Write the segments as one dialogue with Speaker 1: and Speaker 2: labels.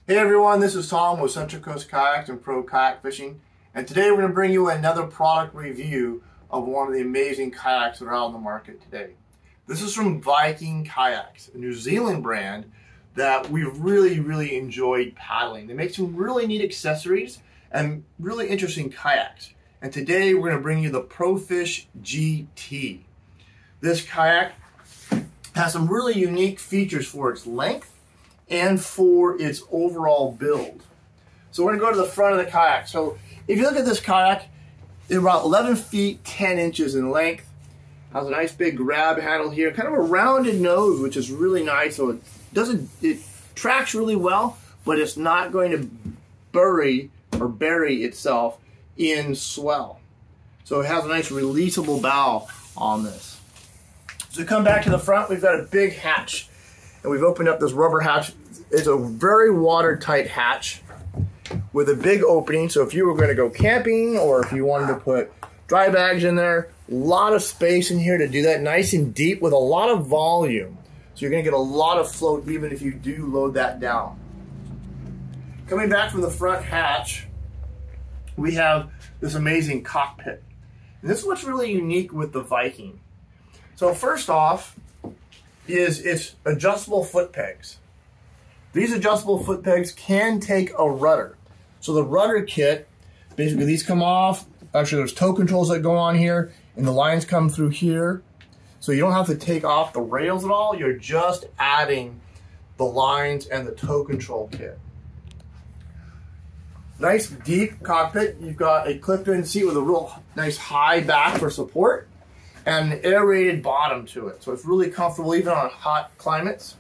Speaker 1: Hey everyone, this is Tom with Central Coast Kayaks and Pro Kayak Fishing, and today we're going to bring you another product review of one of the amazing kayaks that are out on the market today. This is from Viking Kayaks, a New Zealand brand that we've really enjoyed paddling. They make some really neat accessories and really interesting kayaks. And today we're going to bring you the Profish GT. This kayak has some really unique features for its length and for its overall build. So we're going to go to the front of the kayak. So if you look at this kayak, it's about 11 feet 10 inches in length. Has a nice big grab handle here, kind of a rounded nose, which is really nice. So it tracks really well, but it's not going to bury itself in swell. So it has a nice releasable bow on this. So come back to the front, we've got a big hatch. And we've opened up this rubber hatch. It's a very watertight hatch with a big opening. So if you were going to go camping or if you wanted to put dry bags in there, a lot of space in here to do that. Nice and deep with a lot of volume. So you're going to get a lot of float even if you do load that down. Coming back from the front hatch, we have this amazing cockpit. And this is what's really unique with the Viking. So first off, is its adjustable foot pegs. These adjustable foot pegs can take a rudder. So the rudder kit, basically these come off. Actually there's toe controls that go on here and the lines come through here. So you don't have to take off the rails at all. You're just adding the lines and the toe control kit. Nice deep cockpit. You've got a clipped-in seat with a real nice high back for support and an aerated bottom to it. So it's really comfortable even on hot climates.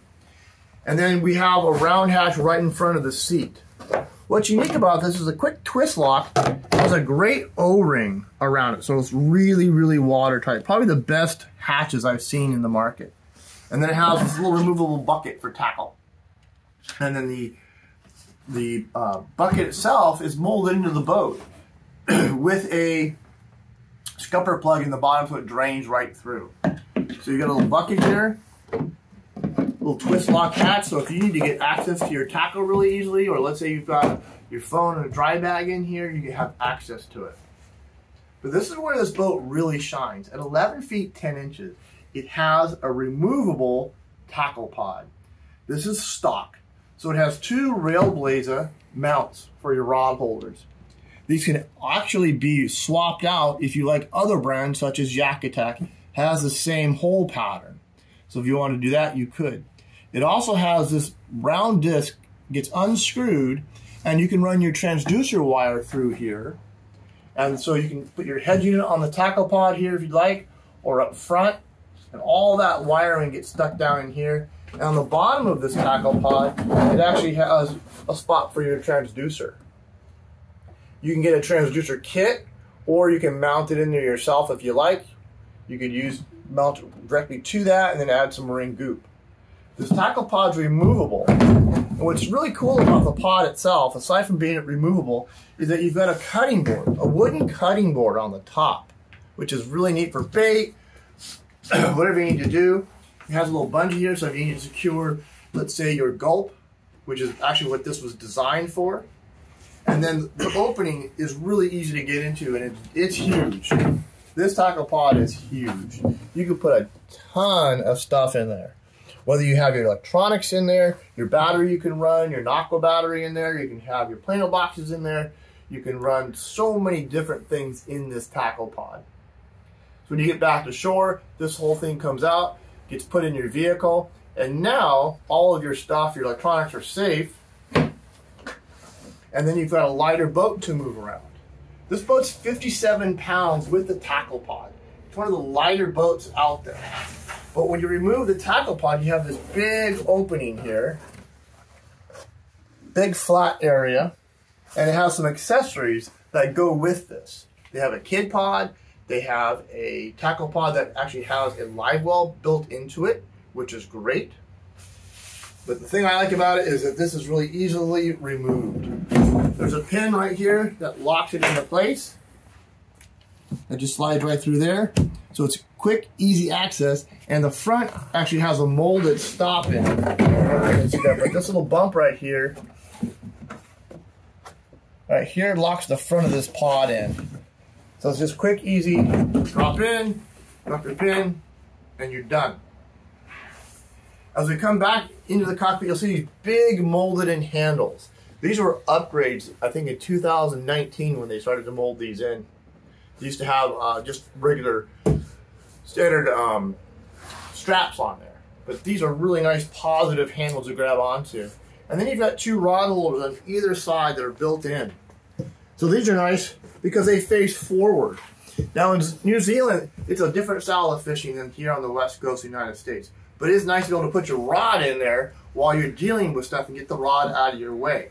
Speaker 1: And then we have a round hatch right in front of the seat. What's unique about this is a quick twist lock. It has a great O-ring around it. So it's really watertight. Probably the best hatches I've seen in the market. And then it has this little removable bucket for tackle. And then the bucket itself is molded into the boat with a scupper plug in the bottom so it drains right through. So you got a little bucket here, little twist lock hatch, so if you need to get access to your tackle really easily, or let's say you've got your phone and a dry bag in here, you can have access to it. But this is where this boat really shines. At 11 feet 10 inches, it has a removable tackle pod. This is stock. So it has two Railblaza mounts for your rod holders. These can actually be swapped out if you like other brands such as Yak Attack has the same hole pattern. So if you want to do that, you could. It also has this round disc, gets unscrewed, and you can run your transducer wire through here. And so you can put your head unit on the tackle pod here if you'd like, or up front, and all that wiring gets stuck down in here. And on the bottom of this tackle pod, it actually has a spot for your transducer. You can get a transducer kit, or you can mount it in there yourself if you like. You could mount it directly to that and then add some marine goop. This tackle pod's removable. And what's really cool about the pod itself, aside from being removable, is that you've got a cutting board, a wooden cutting board on the top, which is really neat for bait, whatever you need to do. It has a little bungee here, so if you need to secure, let's say, your gulp, which is actually what this was designed for. And then the opening is really easy to get into, and it's huge. This tackle pod is huge. You can put a ton of stuff in there. Whether you have your electronics in there, your battery you can run, your Aqua battery in there, you can have your Plano boxes in there. You can run so many different things in this tackle pod. So when you get back to shore, this whole thing comes out, gets put in your vehicle, and now all of your stuff, your electronics are safe. And then you've got a lighter boat to move around. This boat's 57 pounds with the tackle pod. It's one of the lighter boats out there. But when you remove the tackle pod, you have this big opening here, big flat area, and it has some accessories that go with this. They have a kid pod, they have a tackle pod that actually has a live well built into it, which is great. But the thing I like about it is that this is really easily removed. There's a pin right here that locks it into place. It just slides right through there. So it's quick, easy access, and the front actually has a molded stop in it. But this little bump right here locks the front of this pod in. So it's just quick, easy, drop in, drop your pin, and you're done. As we come back into the cockpit, you'll see these big molded in handles. These were upgrades, I think in 2019 when they started to mold these in. They used to have just regular standard straps on there. But these are really nice positive handles to grab onto. And then you've got two rod holders on either side that are built in. So these are nice because they face forward. Now in New Zealand, it's a different style of fishing than here on the west coast of the United States. But it is nice to be able to put your rod in there while you're dealing with stuff and get the rod out of your way.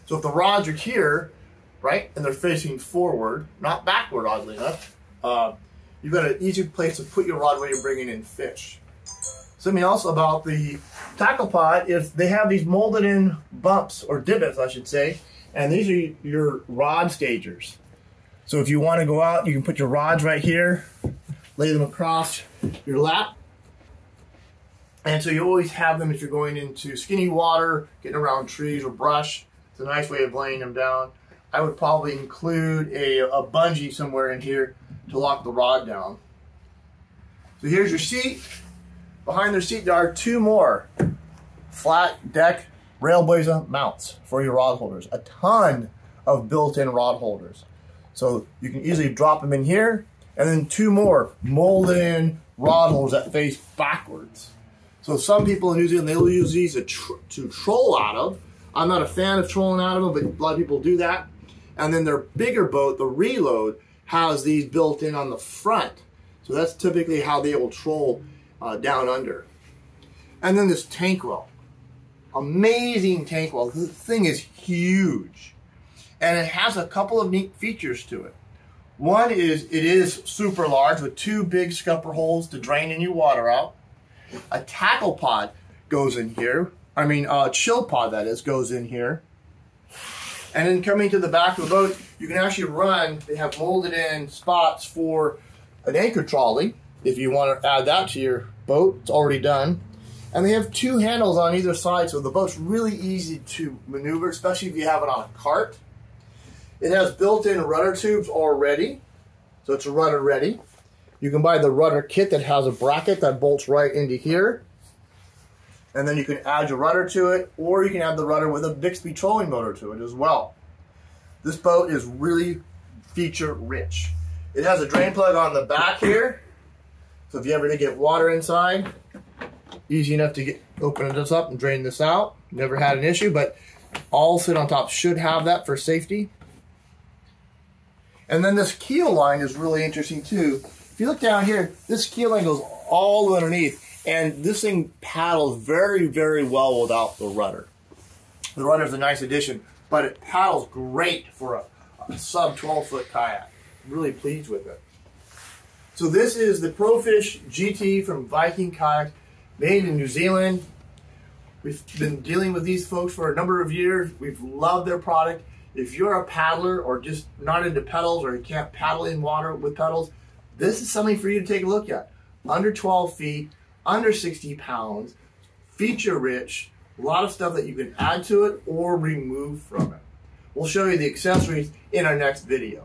Speaker 1: So if the rods are here, right, and they're facing forward, not backward, oddly enough, you've got an easy place to put your rod when you're bringing in fish. Something else about the tackle pod is they have these molded in bumps, or divots, I should say, and these are your rod stagers. So if you want to go out, you can put your rods right here, lay them across your lap. And so you always have them if you're going into skinny water, getting around trees or brush. It's a nice way of laying them down. I would probably include a bungee somewhere in here to lock the rod down. So here's your seat. Behind the seat there are two more flat deck Railblazer mounts for your rod holders. A ton of built-in rod holders. So you can easily drop them in here, and then two more molded in rod holders that face backwards. So some people in New Zealand, they'll use these to troll out of. I'm not a fan of trolling out of them, but a lot of people do that. And then their bigger boat, the Reload, has these built in on the front. So that's typically how they will troll down under. And then this Tankwell. Amazing Tankwell. This thing is huge. And it has a couple of neat features to it. One is it is super large with two big scupper holes to drain any water out. A tackle pod goes in here. I mean, chill pod, that is, goes in here. And then coming to the back of the boat, you can actually run, they have molded in spots for an anchor trolley. If you want to add that to your boat, it's already done. And they have two handles on either side, so the boat's really easy to maneuver, especially if you have it on a cart. It has built-in rudder tubes already, so it's rudder ready. You can buy the rudder kit that has a bracket that bolts right into here. And then you can add your rudder to it, or you can add the rudder with a Bixby trolling motor to it as well. This boat is really feature rich. It has a drain plug on the back here, so if you ever get water inside, easy enough to open this up and drain this out. Never had an issue, but all sit on top should have that for safety. And then this keel line is really interesting too. If you look down here, this keel line goes all the way underneath, and this thing paddles very, very well without the rudder. The rudder is a nice addition, but it paddles great for a sub 12-foot kayak. Really pleased with it. So this is the Profish GT from Viking Kayaks, made in New Zealand. We've been dealing with these folks for a number of years. We've loved their product. If you're a paddler or just not into pedals, or you can't paddle in water with pedals, this is something for you to take a look at. Under 12 feet, under 60 pounds, feature rich, a lot of stuff that you can add to it or remove from it. We'll show you the accessories in our next video.